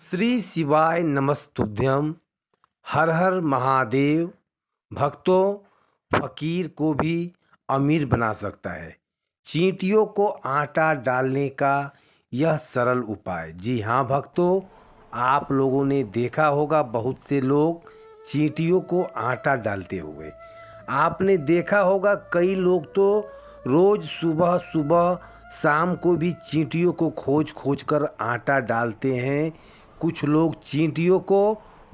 श्री शिवाय नमस्तुभ्यम। हर हर महादेव। भक्तों, फकीर को भी अमीर बना सकता है चींटियों को आटा डालने का यह सरल उपाय। जी हाँ भक्तों, आप लोगों ने देखा होगा बहुत से लोग चींटियों को आटा डालते हुए। आपने देखा होगा कई लोग तो रोज़ सुबह सुबह शाम को भी चींटियों को खोज खोज कर आटा डालते हैं। कुछ लोग चींटियों को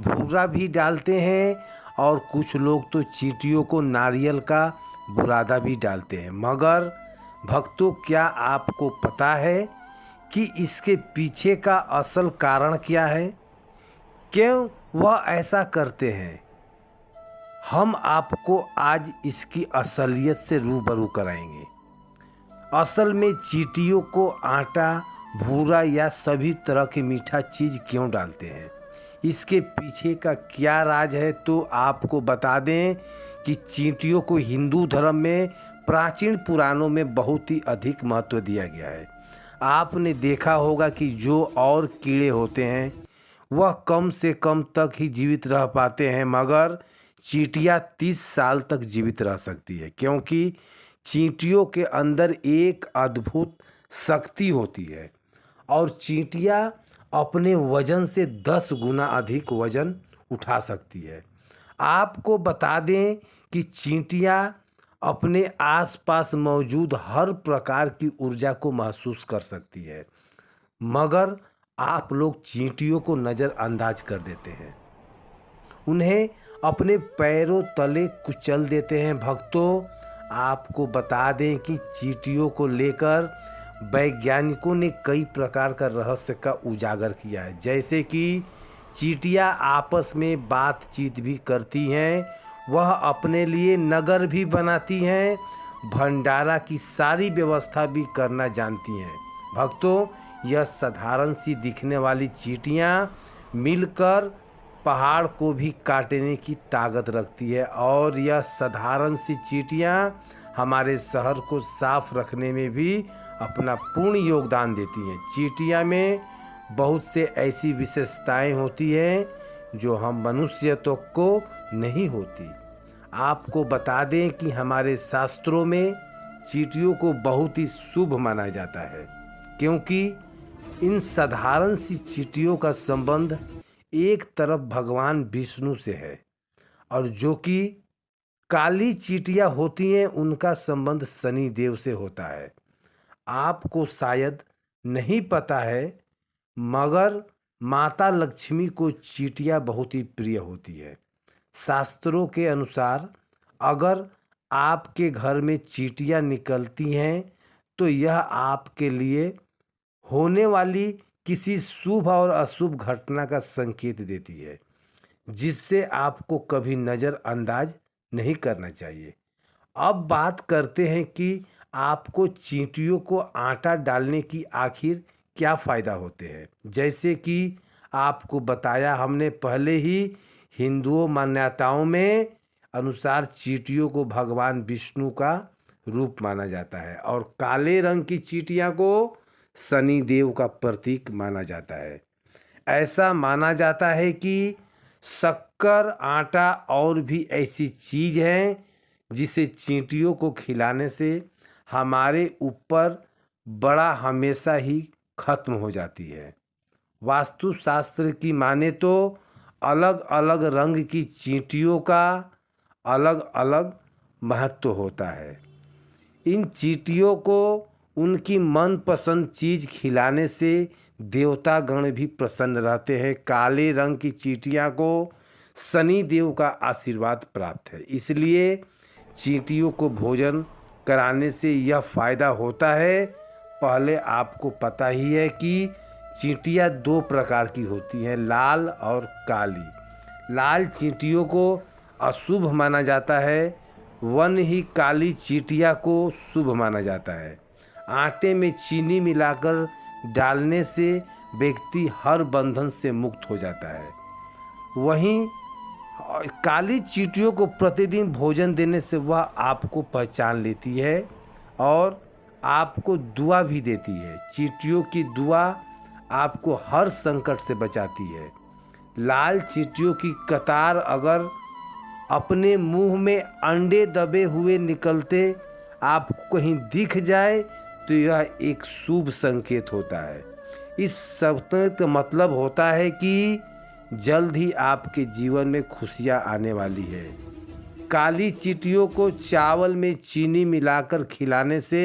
भूरा भी डालते हैं और कुछ लोग तो चींटियों को नारियल का बुरादा भी डालते हैं। मगर भक्तों, क्या आपको पता है कि इसके पीछे का असल कारण क्या है? क्यों वह ऐसा करते हैं? हम आपको आज इसकी असलियत से रूबरू कराएंगे। असल में चींटियों को आटा, भूरा या सभी तरह के मीठा चीज़ क्यों डालते हैं, इसके पीछे का क्या राज है, तो आपको बता दें कि चींटियों को हिंदू धर्म में प्राचीन पुराणों में बहुत ही अधिक महत्व दिया गया है। आपने देखा होगा कि जो और कीड़े होते हैं वह कम से कम तक ही जीवित रह पाते हैं, मगर चींटियाँ 30 साल तक जीवित रह सकती है, क्योंकि चींटियों के अंदर एक अद्भुत शक्ति होती है और चींटियाँ अपने वजन से 10 गुना अधिक वजन उठा सकती है। आपको बता दें कि चींटियाँ अपने आसपास मौजूद हर प्रकार की ऊर्जा को महसूस कर सकती है, मगर आप लोग चींटियों को नज़रअंदाज कर देते हैं, उन्हें अपने पैरों तले कुचल देते हैं। भक्तों, आपको बता दें कि चींटियों को लेकर वैज्ञानिकों ने कई प्रकार का रहस्य का उजागर किया है, जैसे कि चींटियाँ आपस में बातचीत भी करती हैं, वह अपने लिए नगर भी बनाती हैं, भंडारा की सारी व्यवस्था भी करना जानती हैं। भक्तों, यह साधारण सी दिखने वाली चींटियाँ मिलकर पहाड़ को भी काटने की ताकत रखती है और यह साधारण सी चींटियाँ हमारे शहर को साफ रखने में भी अपना पूर्ण योगदान देती हैं। चींटियाँ में बहुत से ऐसी विशेषताएं होती हैं जो हम मनुष्य तो को नहीं होती। आपको बता दें कि हमारे शास्त्रों में चींटियों को बहुत ही शुभ माना जाता है, क्योंकि इन साधारण सी चींटियों का संबंध एक तरफ भगवान विष्णु से है और जो कि काली चींटियाँ होती हैं उनका संबंध शनि देव से होता है। आपको शायद नहीं पता है, मगर माता लक्ष्मी को चींटियाँ बहुत ही प्रिय होती है। शास्त्रों के अनुसार अगर आपके घर में चींटियाँ निकलती हैं तो यह आपके लिए होने वाली किसी शुभ और अशुभ घटना का संकेत देती है, जिससे आपको कभी नज़रअंदाज नहीं करना चाहिए। अब बात करते हैं कि आपको चींटियों को आटा डालने की आखिर क्या फ़ायदा होते हैं। जैसे कि आपको बताया हमने पहले ही, हिंदुओं मान्यताओं में अनुसार चींटियों को भगवान विष्णु का रूप माना जाता है और काले रंग की चींटियाँ को शनि देव का प्रतीक माना जाता है। ऐसा माना जाता है कि शक्कर, आटा और भी ऐसी चीज़ हैं जिसे चींटियों को खिलाने से हमारे ऊपर बड़ा हमेशा ही खत्म हो जाती है। वास्तुशास्त्र की माने तो अलग अलग रंग की चींटियों का अलग अलग महत्व होता है। इन चींटियों को उनकी मनपसंद चीज़ खिलाने से देवतागण भी प्रसन्न रहते हैं। काले रंग की चींटियाँ को शनि देव का आशीर्वाद प्राप्त है, इसलिए चींटियों को भोजन कराने से यह फ़ायदा होता है। पहले आपको पता ही है कि चींटियाँ 2 प्रकार की होती हैं, लाल और काली। लाल चींटियों को अशुभ माना जाता है, वन ही काली चींटियाँ को शुभ माना जाता है। आटे में चीनी मिलाकर डालने से व्यक्ति हर बंधन से मुक्त हो जाता है। वहीं काली चींटियों को प्रतिदिन भोजन देने से वह आपको पहचान लेती है और आपको दुआ भी देती है। चींटियों की दुआ आपको हर संकट से बचाती है। लाल चींटियों की कतार अगर अपने मुंह में अंडे दबे हुए निकलते आपको कहीं दिख जाए तो यह एक शुभ संकेत होता है। इस संकेत का मतलब होता है कि जल्द ही आपके जीवन में खुशियां आने वाली है। काली चींटियों को चावल में चीनी मिलाकर खिलाने से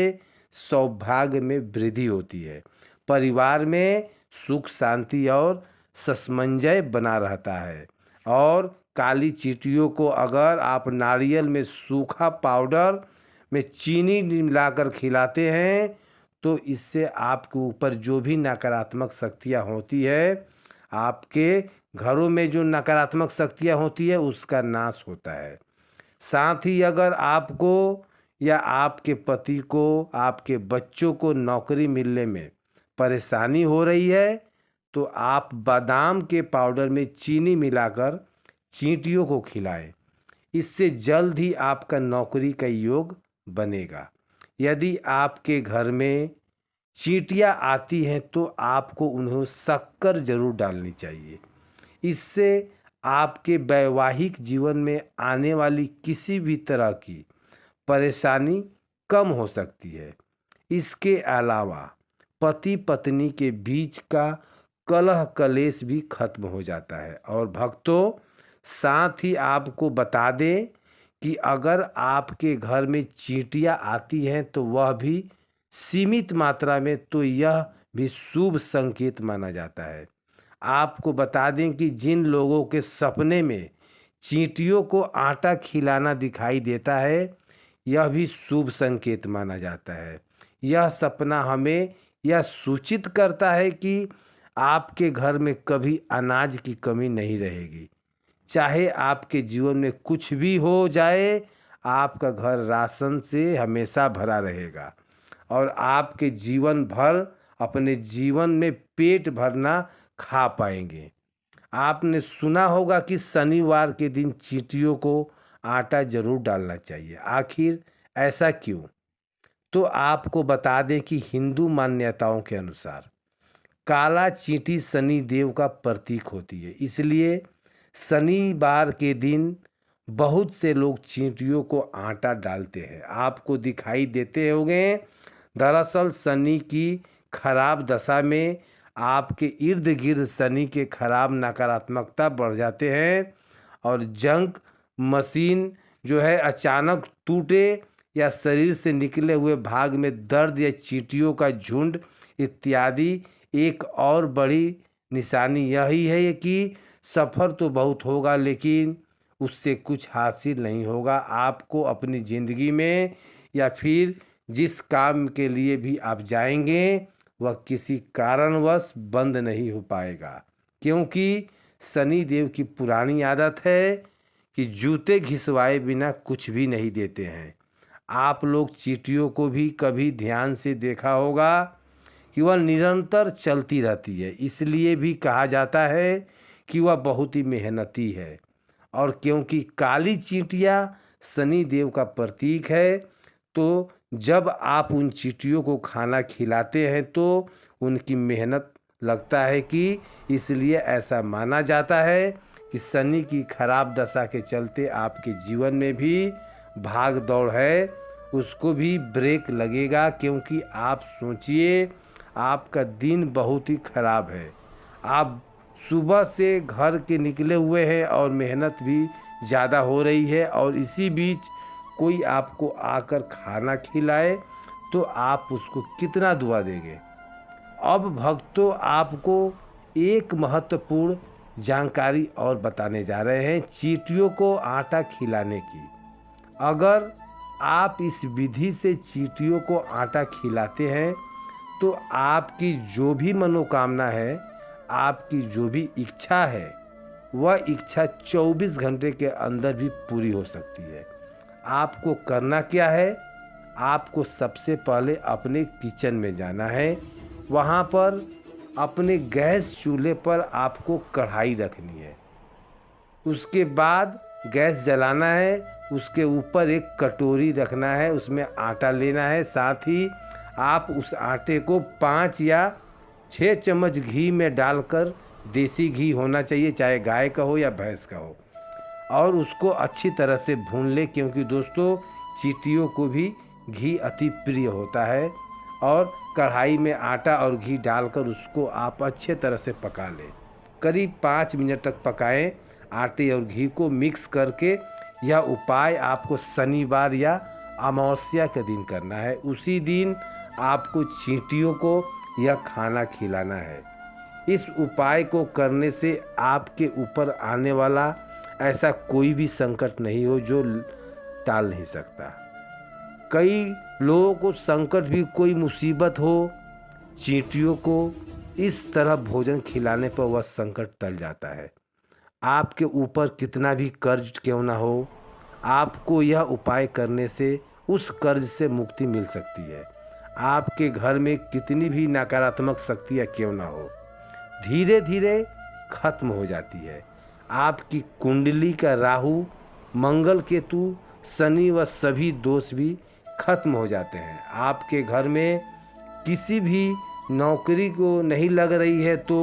सौभाग्य में वृद्धि होती है, परिवार में सुख शांति और सामंजस्य बना रहता है। और काली चींटियों को अगर आप नारियल में सूखा पाउडर में चीनी मिलाकर खिलाते हैं तो इससे आपके ऊपर जो भी नकारात्मक शक्तियाँ होती है, आपके घरों में जो नकारात्मक शक्तियाँ होती है उसका नाश होता है। साथ ही अगर आपको या आपके पति को, आपके बच्चों को नौकरी मिलने में परेशानी हो रही है तो आप बादाम के पाउडर में चीनी मिलाकर चींटियों को खिलाएं। इससे जल्द ही आपका नौकरी का योग बनेगा। यदि आपके घर में चींटियां आती हैं तो आपको उन्हें शक्कर जरूर डालनी चाहिए। इससे आपके वैवाहिक जीवन में आने वाली किसी भी तरह की परेशानी कम हो सकती है। इसके अलावा पति पत्नी के बीच का कलह कलेश भी खत्म हो जाता है। और भक्तों, साथ ही आपको बता दें कि अगर आपके घर में चींटियां आती हैं तो वह भी सीमित मात्रा में, तो यह भी शुभ संकेत माना जाता है। आपको बता दें कि जिन लोगों के सपने में चींटियों को आटा खिलाना दिखाई देता है, यह भी शुभ संकेत माना जाता है। यह सपना हमें यह सूचित करता है कि आपके घर में कभी अनाज की कमी नहीं रहेगी। चाहे आपके जीवन में कुछ भी हो जाए, आपका घर राशन से हमेशा भरा रहेगा और आपके जीवन भर अपने जीवन में पेट भरना खा पाएंगे। आपने सुना होगा कि शनिवार के दिन चींटियों को आटा जरूर डालना चाहिए। आखिर ऐसा क्यों? तो आपको बता दें कि हिंदू मान्यताओं के अनुसार काला चींटी शनि देव का प्रतीक होती है। इसलिए शनिवार के दिन बहुत से लोग चींटियों को आटा डालते हैं। आपको दिखाई देते होंगे। दरअसल शनि की खराब दशा में आपके इर्द गिर्द शनि के खराब नकारात्मकता बढ़ जाते हैं और जंक मशीन जो है अचानक टूटे या शरीर से निकले हुए भाग में दर्द या चींटियों का झुंड इत्यादि। एक और बड़ी निशानी यही है कि सफ़र तो बहुत होगा लेकिन उससे कुछ हासिल नहीं होगा। आपको अपनी ज़िंदगी में या फिर जिस काम के लिए भी आप जाएंगे वह किसी कारणवश बंद नहीं हो पाएगा, क्योंकि शनि देव की पुरानी आदत है कि जूते घिसवाए बिना कुछ भी नहीं देते हैं। आप लोग चींटियों को भी कभी ध्यान से देखा होगा कि वह निरंतर चलती रहती है। इसलिए भी कहा जाता है कि वह बहुत ही मेहनती है। और क्योंकि काली चींटियाँ शनि देव का प्रतीक है, तो जब आप उन चींटियों को खाना खिलाते हैं तो उनकी मेहनत लगता है कि इसलिए ऐसा माना जाता है कि शनि की खराब दशा के चलते आपके जीवन में भी भाग दौड़ है, उसको भी ब्रेक लगेगा। क्योंकि आप सोचिए, आपका दिन बहुत ही खराब है। आप सुबह से घर के निकले हुए हैं और मेहनत भी ज़्यादा हो रही है और इसी बीच कोई आपको आकर खाना खिलाए तो आप उसको कितना दुआ देंगे। अब भक्तों, आपको एक महत्वपूर्ण जानकारी और बताने जा रहे हैं चींटियों को आटा खिलाने की। अगर आप इस विधि से चींटियों को आटा खिलाते हैं तो आपकी जो भी मनोकामना है, आपकी जो भी इच्छा है, वह इच्छा 24 घंटे के अंदर भी पूरी हो सकती है। आपको करना क्या है? आपको सबसे पहले अपने किचन में जाना है। वहाँ पर अपने गैस चूल्हे पर आपको कढ़ाई रखनी है। उसके बाद गैस जलाना है, उसके ऊपर एक कटोरी रखना है, उसमें आटा लेना है। साथ ही आप उस आटे को 5 या 6 चम्मच घी में डालकर, देसी घी होना चाहिए, चाहे गाय का हो या भैंस का हो, और उसको अच्छी तरह से भून ले, क्योंकि दोस्तों चींटियों को भी घी अति प्रिय होता है। और कढ़ाई में आटा और घी डालकर उसको आप अच्छे तरह से पका लें। करीब 5 मिनट तक पकाएं। आटे और घी को मिक्स करके यह उपाय आपको शनिवार या अमावस्या के दिन करना है। उसी दिन आपको चींटियों को यह खाना खिलाना है। इस उपाय को करने से आपके ऊपर आने वाला ऐसा कोई भी संकट नहीं हो जो टाल नहीं सकता। कई लोगों को संकट भी, कोई मुसीबत हो, चींटियों को इस तरह भोजन खिलाने पर वह संकट टल जाता है। आपके ऊपर कितना भी कर्ज क्यों ना हो, आपको यह उपाय करने से उस कर्ज से मुक्ति मिल सकती है। आपके घर में कितनी भी नकारात्मक शक्तियाँ क्यों ना हो, धीरे धीरे खत्म हो जाती है। आपकी कुंडली का राहु, मंगल केतु, शनि व सभी दोष भी खत्म हो जाते हैं। आपके घर में किसी भी नौकरी को नहीं लग रही है तो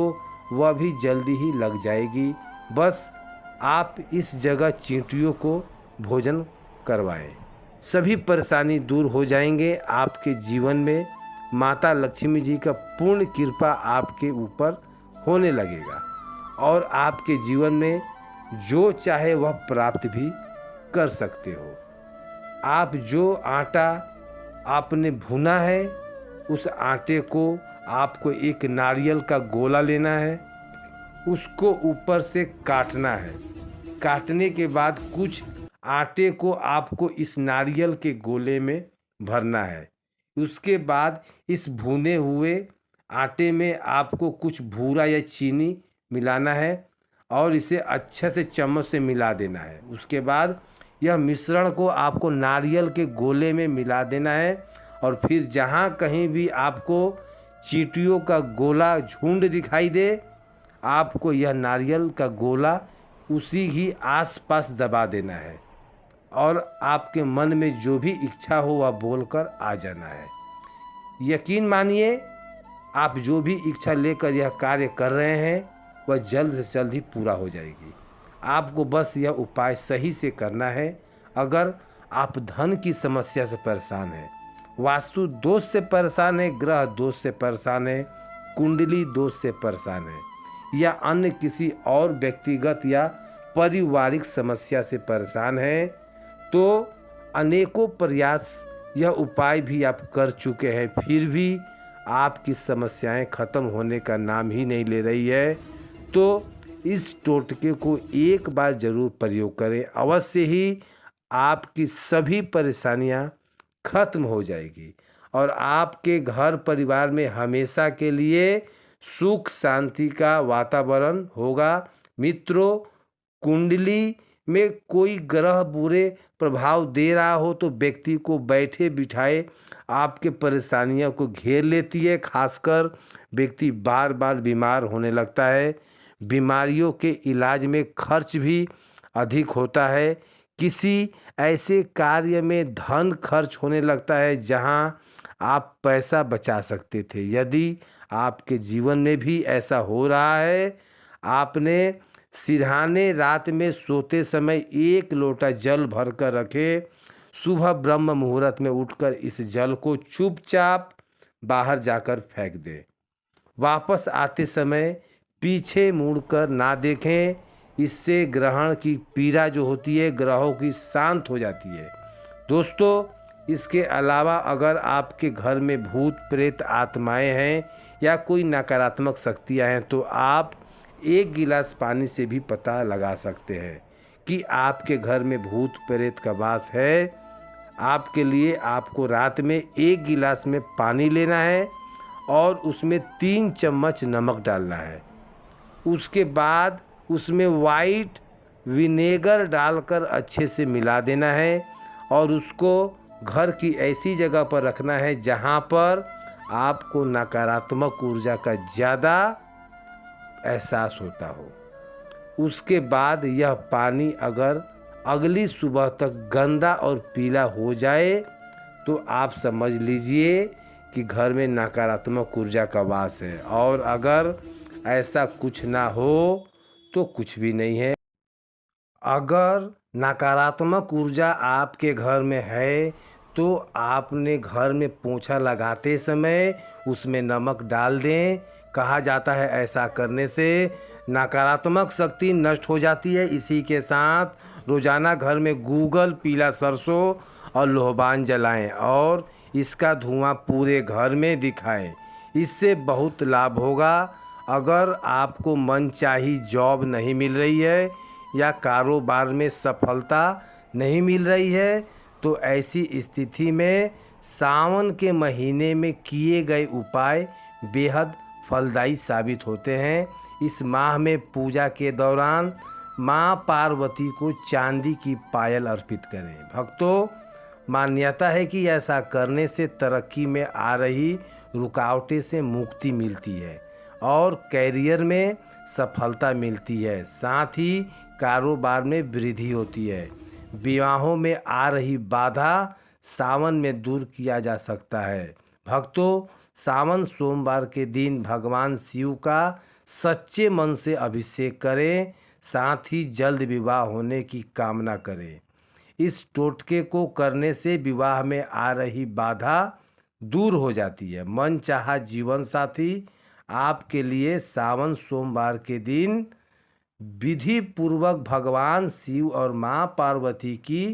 वह भी जल्दी ही लग जाएगी। बस आप इस जगह चींटियों को भोजन करवाएं, सभी परेशानी दूर हो जाएंगे। आपके जीवन में माता लक्ष्मी जी का पूर्ण कृपा आपके ऊपर होने लगेगा और आपके जीवन में जो चाहे वह प्राप्त भी कर सकते हो। आप जो आटा आपने भुना है, उस आटे को आपको एक नारियल का गोला लेना है, उसको ऊपर से काटना है। काटने के बाद कुछ आटे को आपको इस नारियल के गोले में भरना है। उसके बाद इस भुने हुए आटे में आपको कुछ भूरा या चीनी मिलाना है और इसे अच्छे से चम्मच से मिला देना है। उसके बाद यह मिश्रण को आपको नारियल के गोले में मिला देना है और फिर जहाँ कहीं भी आपको चींटियों का गोला झुंड दिखाई दे, आपको यह नारियल का गोला उसी ही आसपास दबा देना है और आपके मन में जो भी इच्छा हो वह बोलकर आ जाना है। यकीन मानिए, आप जो भी इच्छा लेकर यह कार्य कर रहे हैं वह जल्द से जल्द ही पूरा हो जाएगी। आपको बस यह उपाय सही से करना है। अगर आप धन की समस्या से परेशान हैं, वास्तु दोष से परेशान है, ग्रह दोष से परेशान है, कुंडली दोष से परेशान है या अन्य किसी और व्यक्तिगत या पारिवारिक समस्या से परेशान है, तो अनेकों प्रयास यह उपाय भी आप कर चुके हैं, फिर भी आपकी समस्याएं खत्म होने का नाम ही नहीं ले रही है, तो इस टोटके को एक बार जरूर प्रयोग करें। अवश्य ही आपकी सभी परेशानियां खत्म हो जाएगी और आपके घर परिवार में हमेशा के लिए सुख शांति का वातावरण होगा। मित्रों, कुंडली में कोई ग्रह बुरे प्रभाव दे रहा हो तो व्यक्ति को बैठे बिठाए आपके परेशानियों को घेर लेती है। खासकर व्यक्ति बार बार बीमार होने लगता है। बीमारियों के इलाज में खर्च भी अधिक होता है। किसी ऐसे कार्य में धन खर्च होने लगता है जहां आप पैसा बचा सकते थे। यदि आपके जीवन में भी ऐसा हो रहा है, आपने सिरहाने रात में सोते समय 1 लोटा जल भरकर रखे। सुबह ब्रह्म मुहूर्त में उठकर इस जल को चुपचाप बाहर जाकर फेंक दें। वापस आते समय पीछे मुड़कर ना देखें। इससे ग्रहण की पीड़ा जो होती है ग्रहों की शांत हो जाती है। दोस्तों, इसके अलावा अगर आपके घर में भूत प्रेत आत्माएं हैं या कोई नकारात्मक शक्तियां हैं तो आप 1 गिलास पानी से भी पता लगा सकते हैं कि आपके घर में भूत प्रेत का वास है। आपके लिए आपको रात में 1 गिलास में पानी लेना है और उसमें 3 चम्मच नमक डालना है। उसके बाद उसमें वाइट विनेगर डालकर अच्छे से मिला देना है और उसको घर की ऐसी जगह पर रखना है जहां पर आपको नकारात्मक ऊर्जा का ज़्यादा एहसास होता हो। उसके बाद यह पानी अगर अगली सुबह तक गंदा और पीला हो जाए तो आप समझ लीजिए कि घर में नकारात्मक ऊर्जा का वास है, और अगर ऐसा कुछ ना हो तो कुछ भी नहीं है। अगर नकारात्मक ऊर्जा आपके घर में है तो आपने घर में पोंछा लगाते समय उसमें नमक डाल दें। कहा जाता है ऐसा करने से नकारात्मक शक्ति नष्ट हो जाती है। इसी के साथ रोज़ाना घर में गूगल, पीला सरसों और लोहबान जलाएं और इसका धुआं पूरे घर में दिखाएं। इससे बहुत लाभ होगा। अगर आपको मनचाही जॉब नहीं मिल रही है या कारोबार में सफलता नहीं मिल रही है तो ऐसी स्थिति में सावन के महीने में किए गए उपाय बेहद फलदायी साबित होते हैं। इस माह में पूजा के दौरान माँ पार्वती को चांदी की पायल अर्पित करें। भक्तों, मान्यता है कि ऐसा करने से तरक्की में आ रही रुकावटें से मुक्ति मिलती है और कैरियर में सफलता मिलती है। साथ ही कारोबार में वृद्धि होती है। विवाहों में आ रही बाधा सावन में दूर किया जा सकता है। भक्तों, सावन सोमवार के दिन भगवान शिव का सच्चे मन से अभिषेक करें। साथ ही जल्द विवाह होने की कामना करें। इस टोटके को करने से विवाह में आ रही बाधा दूर हो जाती है। मनचाहा जीवन साथी आपके लिए सावन सोमवार के दिन विधि पूर्वक भगवान शिव और माँ पार्वती की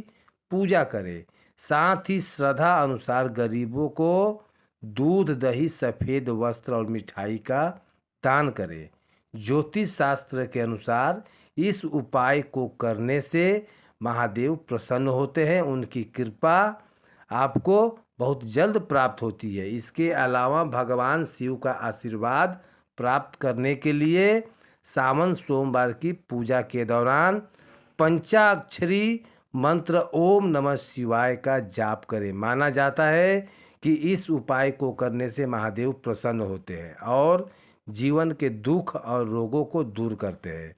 पूजा करें। साथ ही श्रद्धा अनुसार गरीबों को दूध, दही, सफ़ेद वस्त्र और मिठाई का दान करें। ज्योतिष शास्त्र के अनुसार इस उपाय को करने से महादेव प्रसन्न होते हैं। उनकी कृपा आपको बहुत जल्द प्राप्त होती है। इसके अलावा भगवान शिव का आशीर्वाद प्राप्त करने के लिए सावन सोमवार की पूजा के दौरान पंचाक्षरी मंत्र ओम नमः शिवाय का जाप करें। माना जाता है कि इस उपाय को करने से महादेव प्रसन्न होते हैं और जीवन के दुख और रोगों को दूर करते हैं।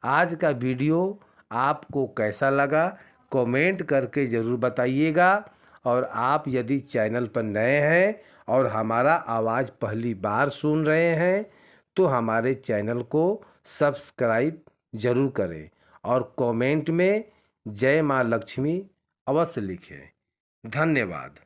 आज का वीडियो आपको कैसा लगा कमेंट करके ज़रूर बताइएगा। और आप यदि चैनल पर नए हैं और हमारा आवाज़ पहली बार सुन रहे हैं तो हमारे चैनल को सब्सक्राइब ज़रूर करें और कमेंट में जय माँ लक्ष्मी अवश्य लिखें। धन्यवाद।